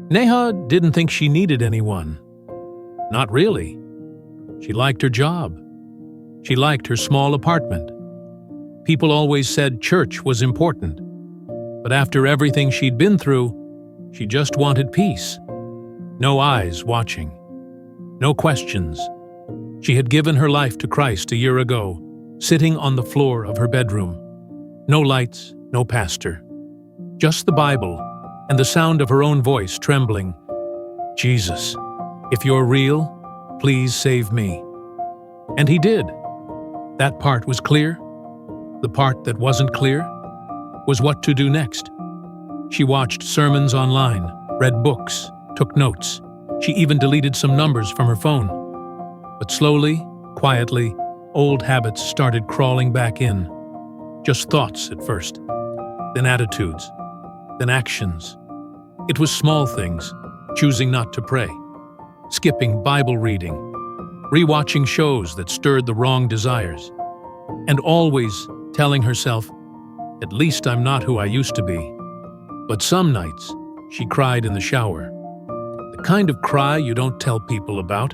Neha didn't think she needed anyone. Not really. She liked her job. She liked her small apartment. People always said church was important. But after everything she'd been through, she just wanted peace. No eyes watching. No questions. She had given her life to Christ a year ago, sitting on the floor of her bedroom. No lights, no pastor. Just the Bible and the sound of her own voice trembling. Jesus, if you're real, please save me. And he did. That part was clear. The part that wasn't clear was what to do next. She watched sermons online, read books, took notes. She even deleted some numbers from her phone. But slowly, quietly, old habits started crawling back in. Just thoughts at first, then attitudes, then actions. It was small things, choosing not to pray, skipping Bible reading, rewatching shows that stirred the wrong desires, and always telling herself, at least I'm not who I used to be. But some nights, she cried in the shower. The kind of cry you don't tell people about,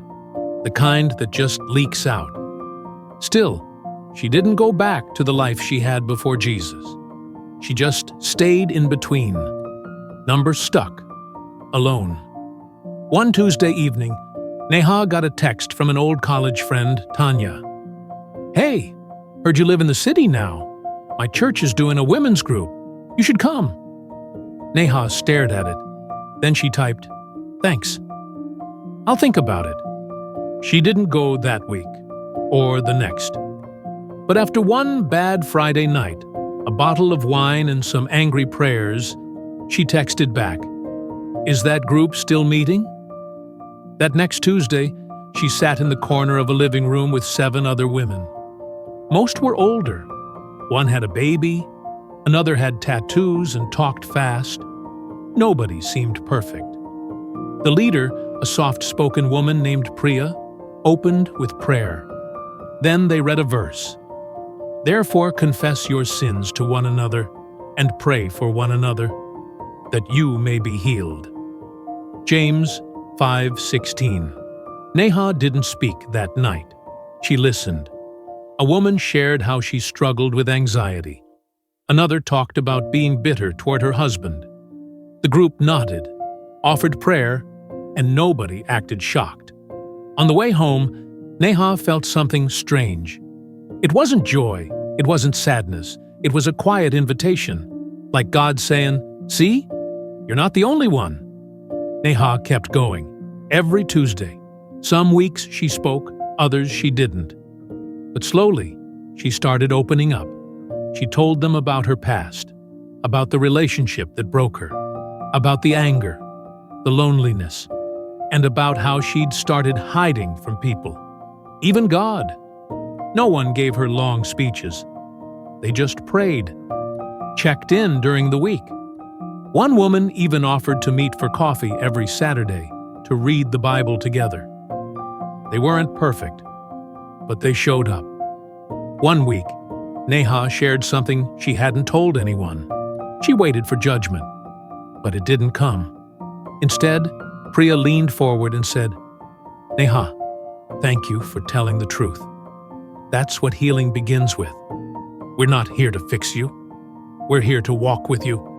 the kind that just leaks out. Still, she didn't go back to the life she had before Jesus. She just stayed in between. Number stuck. Alone. One Tuesday evening, Neha got a text from an old college friend, Tanya. Hey, heard you live in the city now. My church is doing a women's group. You should come. Neha stared at it. Then she typed, thanks. I'll think about it. She didn't go that week, or the next. But after one bad Friday night, a bottle of wine and some angry prayers, she texted back, is that group still meeting? That next Tuesday, she sat in the corner of a living room with 7 other women. Most were older. One had a baby, another had tattoos and talked fast. Nobody seemed perfect. The leader, a soft-spoken woman named Priya, opened with prayer. Then they read a verse. Therefore confess your sins to one another and pray for one another, that you may be healed. James 5:16. Neha didn't speak that night. She listened. A woman shared how she struggled with anxiety. Another talked about being bitter toward her husband. The group nodded, offered prayer, and nobody acted shocked. On the way home, Neha felt something strange. It wasn't joy, it wasn't sadness, it was a quiet invitation, like God saying, see, you're not the only one. Neha kept going, every Tuesday. Some weeks she spoke, others she didn't. But slowly, she started opening up. She told them about her past, about the relationship that broke her, about the anger, the loneliness, and about how she'd started hiding from people, even God. No one gave her long speeches. They just prayed, checked in during the week. One woman even offered to meet for coffee every Saturday to read the Bible together. They weren't perfect, but they showed up. One week, Neha shared something she hadn't told anyone. She waited for judgment, but it didn't come. Instead, Priya leaned forward and said, Neha, thank you for telling the truth. That's what healing begins with. We're not here to fix you. We're here to walk with you.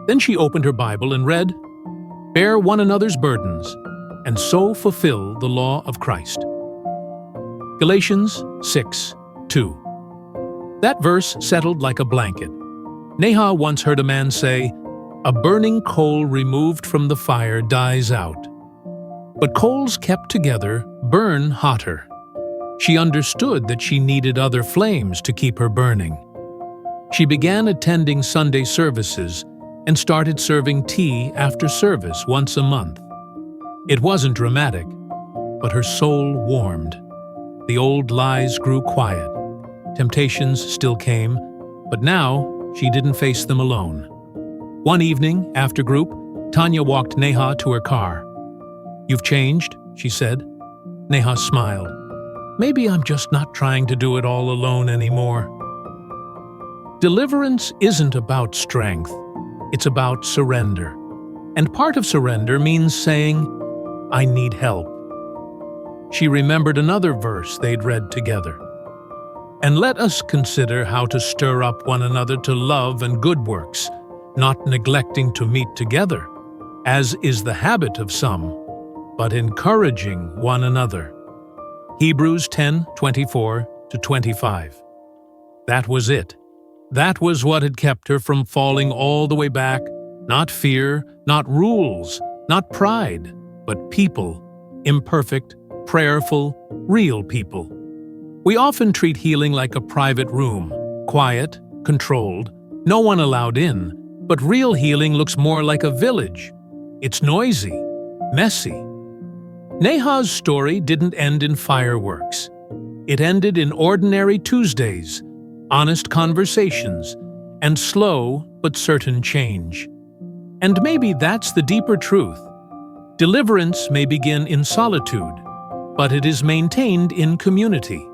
Then she opened her Bible and read, bear one another's burdens, and so fulfill the law of Christ. Galatians 6:2. That verse settled like a blanket. Neha once heard a man say, a burning coal removed from the fire dies out. But coals kept together burn hotter. She understood that she needed other flames to keep her burning. She began attending Sunday services and started serving tea after service once a month. It wasn't dramatic, but her soul warmed. The old lies grew quiet. Temptations still came, but now she didn't face them alone. One evening, after group, Tanya walked Neha to her car. You've changed, she said. Neha smiled. Maybe I'm just not trying to do it all alone anymore. Deliverance isn't about strength. It's about surrender. And part of surrender means saying, "I need help." She remembered another verse they'd read together. "And let us consider how to stir up one another to love and good works, not neglecting to meet together, as is the habit of some, but encouraging one another." Hebrews 10:24-25. That was it. That was what had kept her from falling all the way back. Not fear, not rules, not pride, but people, imperfect, prayerful, real people. We often treat healing like a private room, quiet, controlled, no one allowed in, but real healing looks more like a village. It's noisy, messy. Neha's story didn't end in fireworks. It ended in ordinary Tuesdays, honest conversations, and slow but certain change. And maybe that's the deeper truth. Deliverance may begin in solitude, but it is maintained in community.